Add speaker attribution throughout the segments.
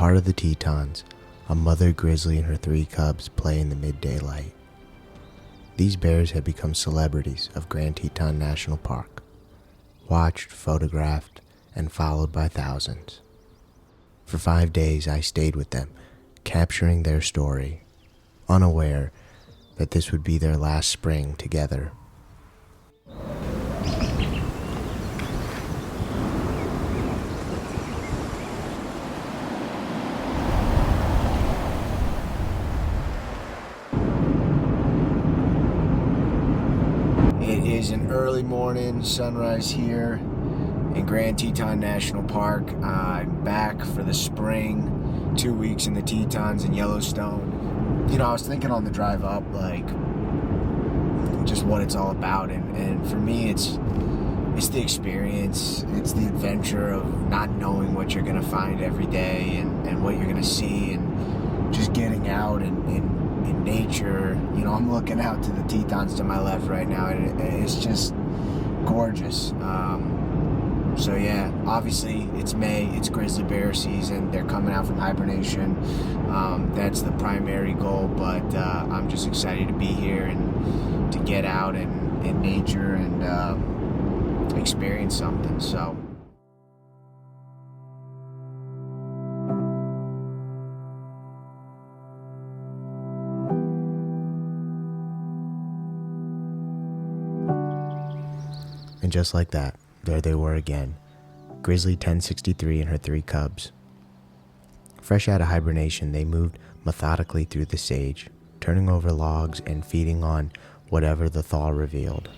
Speaker 1: heart of the Tetons, a mother grizzly and her 3 cubs play in the midday light. These bears have become celebrities of Grand Teton National Park, watched, photographed, and followed by thousands. For 5 days I stayed with them, capturing their story, unaware that this would be their last spring together. It is an early morning sunrise here in Grand Teton National Park. I'm back for the spring, 2 weeks in the Tetons in Yellowstone. You know, I was thinking on the drive up, like, just what it's all about. And for me, it's the experience. It's the adventure of not knowing what you're going to find every day and what you're going to see, and just getting out in nature. You know, I'm looking out to the Tetons to my left right now, and it's just gorgeous. So yeah, obviously it's May, it's grizzly bear season. They're coming out from hibernation. That's the primary goal, but I'm just excited to be here and to get out in nature and experience something. So and just like that, there they were again, Grizzly 1063 and her 3 cubs. Fresh out of hibernation, they moved methodically through the sage, turning over logs and feeding on whatever the thaw revealed.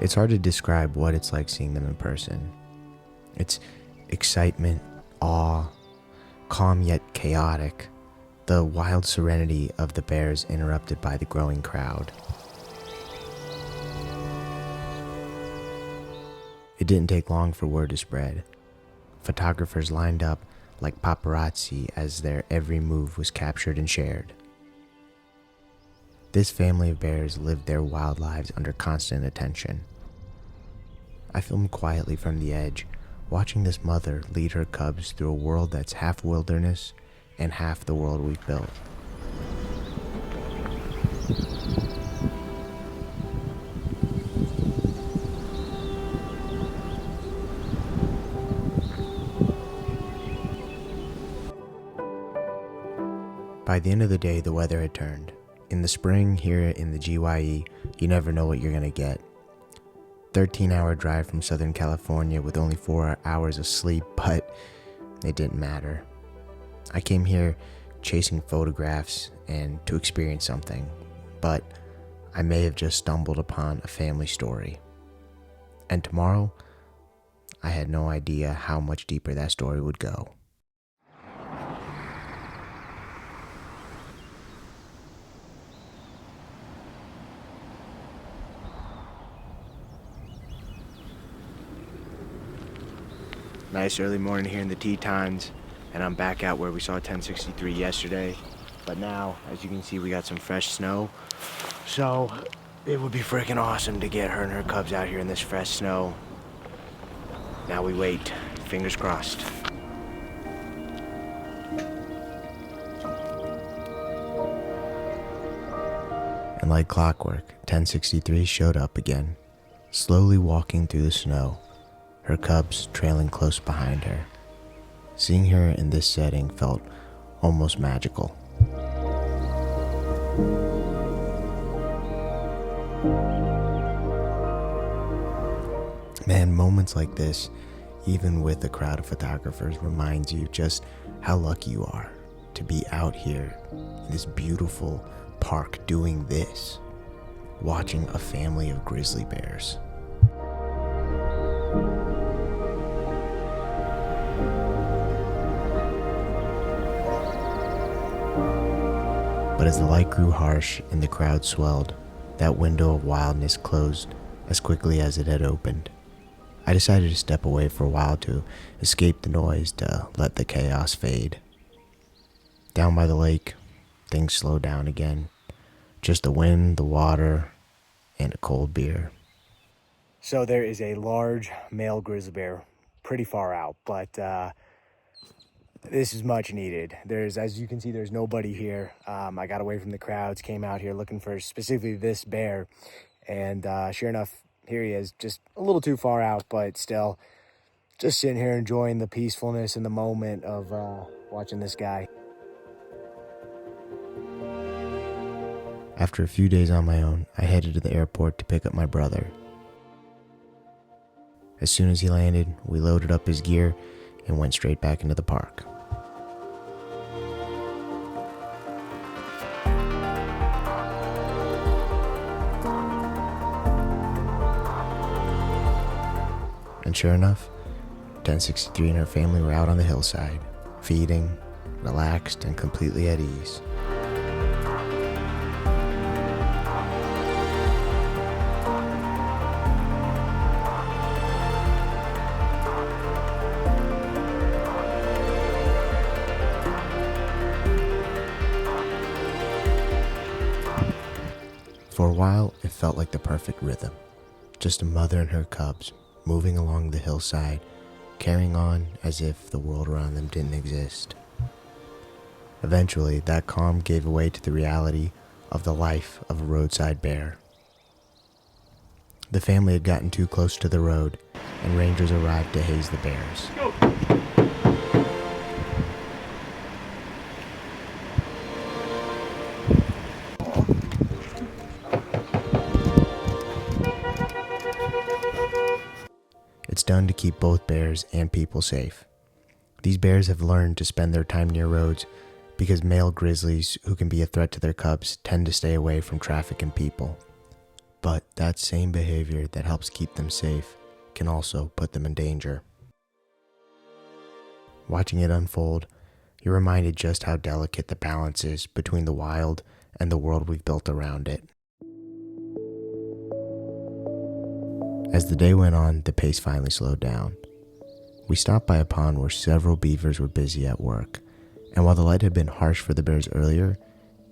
Speaker 1: It's hard to describe what it's like seeing them in person. It's excitement, awe, calm yet chaotic, the wild serenity of the bears interrupted by the growing crowd. It didn't take long for word to spread. Photographers lined up like paparazzi as their every move was captured and shared. This family of bears lived their wild lives under constant attention. I filmed quietly from the edge, watching this mother lead her cubs through a world that's half wilderness and half the world we've built. By the end of the day, the weather had turned. In the spring, here in the GYE, you never know what you're gonna get. 13-hour drive from Southern California with only 4 hours of sleep, but it didn't matter. I came here chasing photographs and to experience something, but I may have just stumbled upon a family story. And tomorrow, I had no idea how much deeper that story would go. Nice early morning here in the Tetons, and I'm back out where we saw 1063 yesterday. But now, as you can see, we got some fresh snow. So it would be freaking awesome to get her and her cubs out here in this fresh snow. Now we wait, fingers crossed. And like clockwork, 1063 showed up again, slowly walking through the snow, her cubs trailing close behind her. Seeing her in this setting felt almost magical. Man, moments like this, even with a crowd of photographers, reminds you just how lucky you are to be out here in this beautiful park doing this, watching a family of grizzly bears. But as the light grew harsh and the crowd swelled, that window of wildness closed as quickly as it had opened.
Speaker 2: I decided to step away for a while to escape the noise, to let the chaos fade. Down by the lake, things slowed down again. Just the wind, the water, and a cold beer.
Speaker 1: So there is a large male grizzly bear pretty far out, but this is much needed. As you can see, there's nobody here. I got away from the crowds, came out here looking for specifically this bear, and sure enough, here he is, just a little too far out, but still just sitting here enjoying the peacefulness and the moment of watching this guy.
Speaker 2: After a few days on my own, I headed to the airport to pick up my brother. As soon as he landed, we loaded up his gear and went straight back into the park. And sure enough, 1063 and her family were out on the hillside, feeding, relaxed, and completely at ease. For a while, it felt like the perfect rhythm. Just a mother and her cubs moving along the hillside, carrying on as if the world around them didn't exist. Eventually, that calm gave way to the reality of the life of a roadside bear. The family had gotten too close to the road, and rangers arrived to haze the bears.
Speaker 3: Go.
Speaker 2: It's done to keep both bears and people safe. These bears have learned to spend their time near roads because male grizzlies who can be a threat to their cubs tend to stay away from traffic and people. But that same behavior that helps keep them safe can also put them in danger. Watching it unfold, you're reminded just how delicate the balance is between the wild and the world we've built around it. As the day went on, the pace finally slowed down. We stopped by a pond where several beavers were busy at work, and while the light had been harsh for the bears earlier,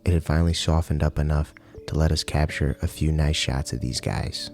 Speaker 2: it had finally softened up enough to let us capture a few nice shots of these guys.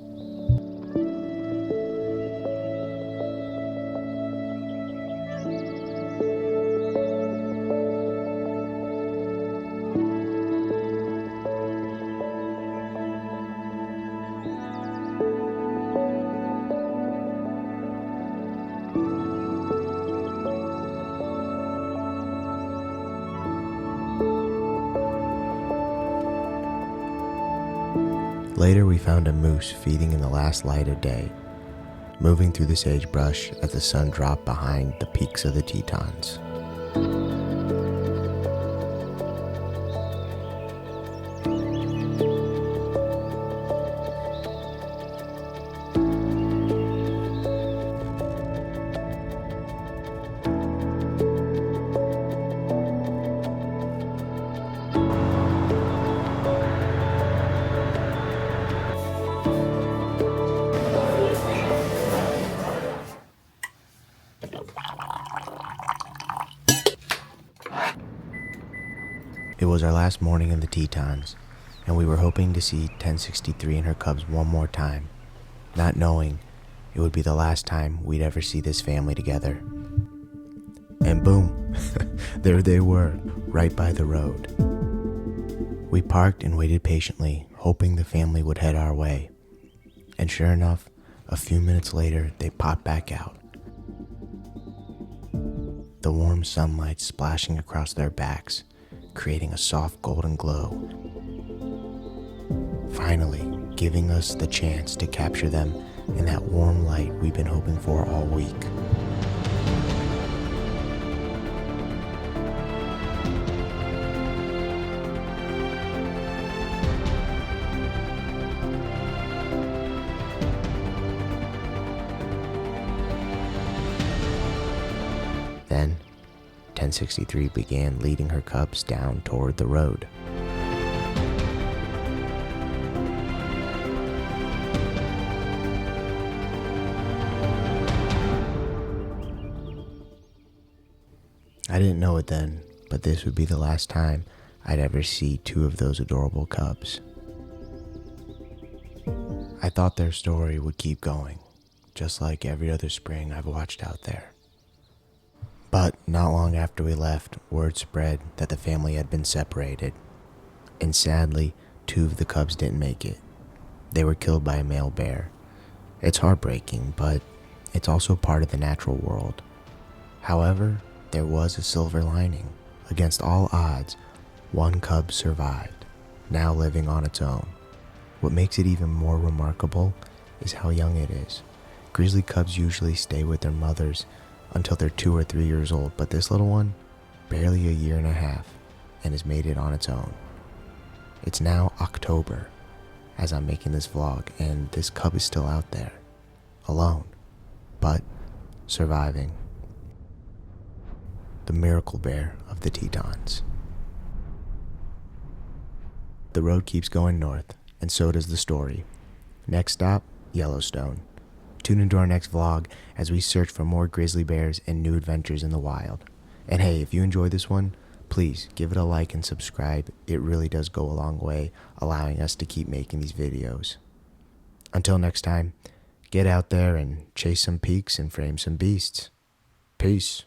Speaker 2: Later, we found a moose feeding in the last light of day, moving through the sagebrush as the sun dropped behind the peaks of the Tetons. It was our last morning in the Tetons, and we were hoping to see 1063 and her cubs one more time, not knowing it would be the last time we'd ever see this family together. And boom, there they were, right by the road. We parked and waited patiently, hoping the family would head our way. And sure enough, a few minutes later, they popped back out. The warm sunlight splashing across their backs, creating a soft golden glow. Finally, giving us the chance to capture them in that warm light we've been hoping for all week. Then, 1063 began leading her cubs down toward the road. I didn't know it then, but this would be the last time I'd ever see two of those adorable cubs. I thought their story would keep going, just like every other spring I've watched out there. But not long after we left, word spread that the family had been separated, and sadly, two of the cubs didn't make it. They were killed by a male bear. It's heartbreaking, but it's also part of the natural world. However, there was a silver lining. Against all odds, one cub survived, now living on its own. What makes it even more remarkable is how young it is. Grizzly cubs usually stay with their mothers until they're 2 or 3 years old, but this little one, barely a year and a half, and has made it on its own. It's now October as I'm making this vlog, and this cub is still out there, alone, but surviving. The miracle bear of the Tetons. The road keeps going north, and so does the story. Next stop, Yellowstone. Tune into our next vlog as we search for more grizzly bears and new adventures in the wild. And hey, if you enjoyed this one, please give it a like and subscribe. It really does go a long way, allowing us to keep making these videos. Until next time, get out there and chase some peaks and frame some beasts. Peace.